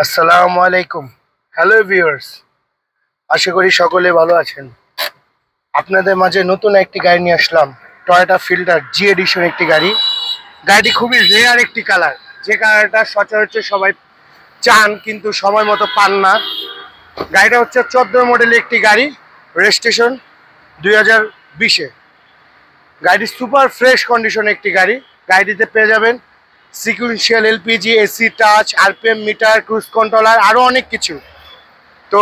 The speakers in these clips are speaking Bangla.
আসসালামু আলাইকুম। হ্যালো ভিউয়ার্স, আশা করি সকলে ভালো আছেন। আপনাদের মাঝে নতুন একটি গাড়ি নিয়ে আসলাম, টয়োটা ফিল্ডার জি এডিশন একটি গাড়ি। গাড়িটি খুবই রেয়ার একটি কালার, যে কালারটা সচরাচর সবাই চান কিন্তু সময় মতো পান না। গাড়িটা হচ্ছে 14 মডেলের একটি গাড়ি, রেজিস্ট্রেশন 2020-এ। গাড়িটি সুপার ফ্রেশ কন্ডিশনের একটি গাড়ি। গাড়িটিতে পেয়ে যাবেন sequential LPG, AC touch, RPM meter, cruise controller, আরও অনেক কিছু। তো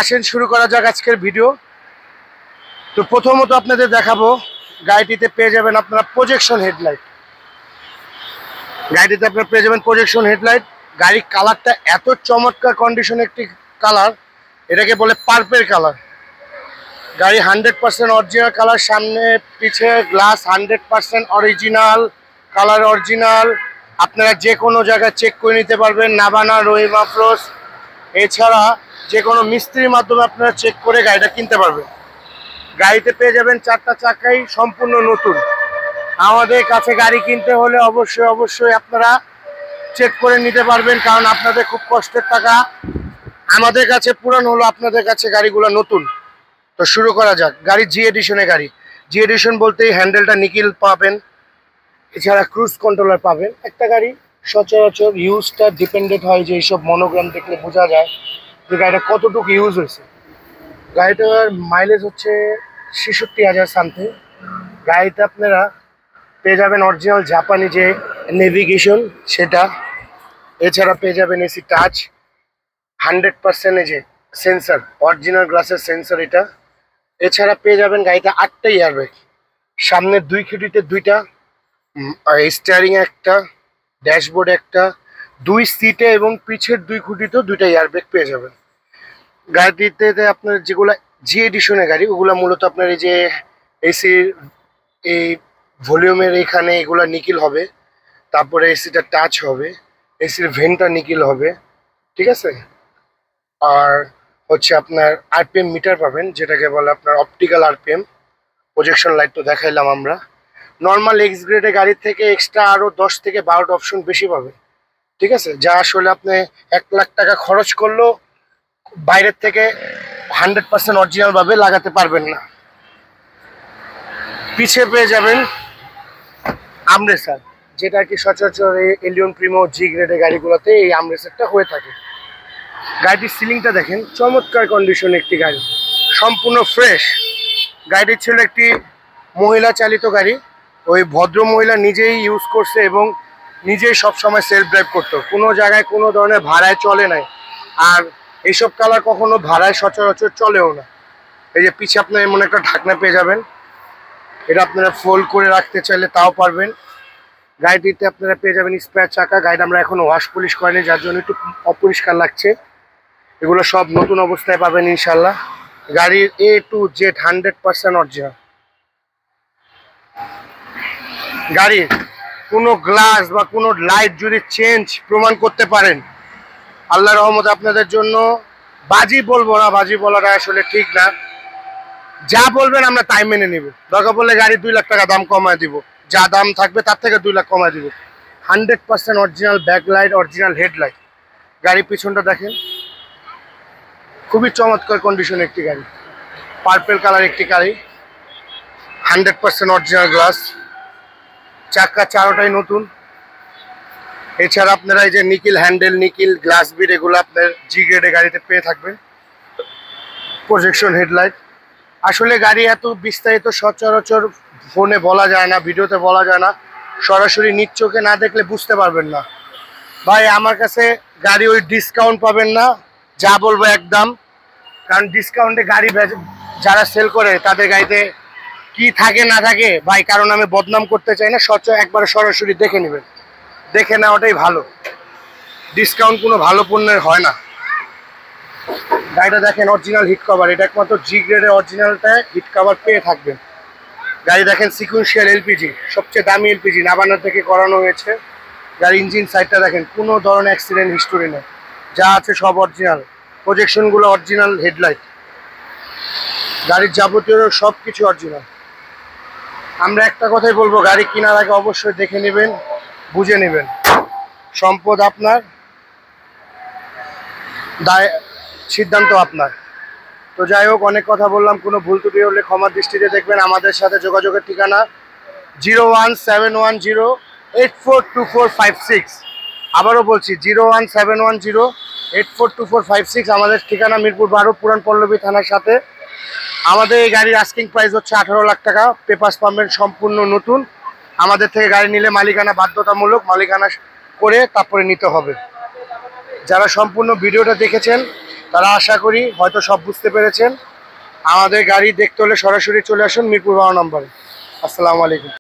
আসেন শুরু করা যাক আজকের ভিডিও। তো প্রথমত আপনাদের দেখাবো, গাড়িটিতে পেয়ে যাবেন আপনারা প্রজেকশন হেডলাইট। গাড়িটিতে আপনারা পেয়ে যাবেন প্রজেকশন হেডলাইট। গাড়ির কালারটা এত চমৎকার কন্ডিশন একটি কালার, এটাকে বলে পার্পেল কালার। গাড়ি 100% অরিজিনাল কালার, সামনে পিছে গ্লাস 100% অরিজিনাল কালার, অরিজিনাল। আপনারা যে কোনো জায়গায় চেক করে নিতে পারবেন, নাবানা, রহিম আফরোজ, এছাড়া যে কোনো মিস্ত্রির মাধ্যমে আপনারা চেক করে গাড়িটা কিনতে পারবেন। গাড়িতে পেয়ে যাবেন 4টা চাকাই সম্পূর্ণ নতুন। আমাদের কাছে গাড়ি কিনতে হলে অবশ্যই আপনারা চেক করে নিতে পারবেন, কারণ আপনাদের খুব কষ্টের টাকা আমাদের কাছে পুরান হলো, আপনাদের কাছে গাড়িগুলো নতুন। তো শুরু করা যাক। গাড়ি জি এডিশনের গাড়ি। জি এডিশন বলতেই হ্যান্ডেলটা নিকিল পাবেন, এছাড়া ক্রুজ কন্ট্রোলার পাবেন। একটা গাড়ি সচরাচর ইউজটা ডিপেন্ডেন্ট হয়, যে এইসব মনোগ্রাম দেখলে বোঝা যায় যে গাড়িটা কতটুকু ইউজ হয়েছে। গাড়িটার মাইলেজ হচ্ছে 66,000 সামথিং। গাড়িতে আপনারা পেয়ে যাবেন অরিজিনাল জাপানি যে নেভিগেশন সেটা, এছাড়া পেয়ে যাবেন এসি টাচ, 100% যে সেন্সার, অরিজিনাল গ্লাসের সেন্সার এটা। এছাড়া পেয়ে যাবেন গাড়িতে 8টা এয়ারব্যাগ, সামনের 2 খুঁটিতে 2টা, স্টিয়ারিং একটা, ড্যাশবোর্ড একটা, 2 সিটে এবং পিছের 2 খুঁটিতেও 2টা এয়ারব্যাগ পেয়ে যাবেন। গাড়িটিতে আপনার যেগুলো জি এডিশনের গাড়ি, ওগুলো মূলত আপনার এই যে এসির এই ভলিউমের এখানে এগুলো নিকিল হবে, তারপরে এসিটা টাচ হবে, এসির ভেন্টটা নিকিল হবে, ঠিক আছে। আর হচ্ছে আপনার আরপিএম মিটার পাবেন, যেটাকে বলে আপনার অপটিক্যাল আরপিএম। প্রজেকশন লাইট তো দেখাইলাম আমরা। নর্মাল এক্স গ্রেডের গাড়ির থেকে এক্সট্রা আরও 10 থেকে 12টা অপশন বেশি পাবেন, ঠিক আছে। যা আসলে আপনি 1 লাখ টাকা খরচ করলেও বাইরের থেকে 100% অরিজিনাল ভাবে লাগাতে পারবেন না। পিছে পেয়ে যাবেন আমরেসার, যেটা কি সচরাচর এলিয়ন প্রিমো জি গ্রেডের গাড়িগুলোতে এই আমরেসারটা হয়ে থাকে। গাড়িটির সিলিংটা দেখেন, চমৎকার কন্ডিশন একটি গাড়ি, সম্পূর্ণ ফ্রেশ। গাড়িটি ছিল একটি মহিলা চালিত গাড়ি, ওই ভদ্র মহিলা নিজেই ইউজ করছে এবং নিজেই সবসময় সেলফ ড্রাইভ করতো, কোনো জায়গায় কোনো ধরনের ভাড়ায় চলে নাই। আর এইসব কালার কখনো ভাড়ায় সচরাচর চলেও না। এই যে পিছে আপনার এমন একটা ঢাকনা পেয়ে যাবেন, এটা আপনারা ফোল্ড করে রাখতে চাইলে তাও পারবেন। গাড়িটিতে আপনারা পেয়ে যাবেন স্পেয়ার চাকা। গাড়িটা আমরা এখনো ওয়াশ পলিশ করিনি, যার জন্য একটু অপরিষ্কার লাগছে। এগুলো সব নতুন অবস্থায় পাবেন ইনশাল্লাহ। গাড়ির A to Z 100% অরিজিনাল। গাড়ির কোনো গ্লাস বা কোনো লাইট যদি চেঞ্জ প্রমাণ করতে পারেন, আল্লাহর রহমতে আপনাদের জন্য বাজি বলবো না, বাজি বলাটা আসলে ঠিক না, যা বলবেন আমরা তাই মেনে নিব। দরকার পড়লে গাড়ির 2 লাখ টাকা দাম কমায় দিব, যা দাম থাকবে তার থেকে 2 লাখ কমায় দিব। 100% অরিজিনাল ব্যাকলাইট, অরিজিনাল হেডলাইট। গাড়ির পিছনটা দেখেন, খুবই চমৎকার কন্ডিশন একটি গাড়ি, পার্পেল কালার একটি গাড়ি, 100% অরিজিনাল গ্লাস, চাকা 4টাই নতুন। এছাড়া আপনারা এই যে নিকিল হ্যান্ডেল, নিকিল গ্লাস বিট, এগুলো আপনার জি গ্রেডের গাড়িতে পেয়ে থাকবেন। Projection headlight. আসলে গাড়ি এত বিস্তারিত সচরাচর ফোনে বলা যায় না, ভিডিওতে বলা যায় না, সরাসরি নিজ চোখে না দেখলে বুঝতে পারবেন না। ভাই আমার কাছে গাড়ি ওই ডিসকাউন্ট পাবেন না, যা বলবো একদম। কারণ ডিসকাউন্টে গাড়ি যারা সেল করে তাদের গাড়িতে কি থাকে না থাকে ভাই, কারণ আমি বদনাম করতে চাই না, একবারে সরাসরি দেখে নেবেন, দেখে নেওয়াটাই ভালো। ডিসকাউন্ট কোনো ভালো পণ্যের হয় না। গাড়িটা দেখেন অরিজিনাল হিট কভার, এটা একমাত্র জি গ্রেডের অরিজিনালটায় হিট কভার পেয়ে থাকবেন। গাড়ি দেখেন সিকুয়েন্সিয়াল এলপিজি, সবচেয়ে দামি এলপিজি, নাবানা থেকে করানো হয়েছে। গাড়ির ইঞ্জিন সাইডটা দেখেন, কোনো ধরনের অ্যাক্সিডেন্ট হিস্টোরি নেই, যা আছে সব অরিজিনাল। প্রজেকশনগুলো অরিজিনাল, হেডলাইট, গাড়ির যাবতীয় সব কিছু অরিজিনাল। আমরা একটা কথাই বলবো, গাড়ি কেনার আগে অবশ্যই দেখে নেবেন, বুঝে নেবেন। সম্পদ আপনার, দায় সিদ্ধান্ত আপনার। তো যাই হোক, অনেক কথা বললাম, কোনো ভুল ত্রুটি হলে ক্ষমার দৃষ্টিতে দেখবেন। আমাদের সাথে যোগাযোগের ঠিকানা 01710842456। আবারও বলছি 01710842456। আমাদের ঠিকানা মিরপুর 12, পুরান পল্লবী থানার সাথে। আমাদের এই গাড়ির আস্কিং প্রাইস হচ্ছে 18 লাখ টাকা। পেপারস পাবেন সম্পূর্ণ নতুন। আমাদের থেকে গাড়ি নিলে মালিকানা বাধ্যতামূলক, মালিকানা করে তারপরে নিতে হবে। যারা সম্পূর্ণ ভিডিওটা দেখেছেন তারা আশা করি হয়তো সব বুঝতে পেরেছেন। আমাদের গাড়ি দেখতে হলে সরাসরি চলে আসুন মিরপুর 12 নম্বরে। আসসালামু আলাইকুম।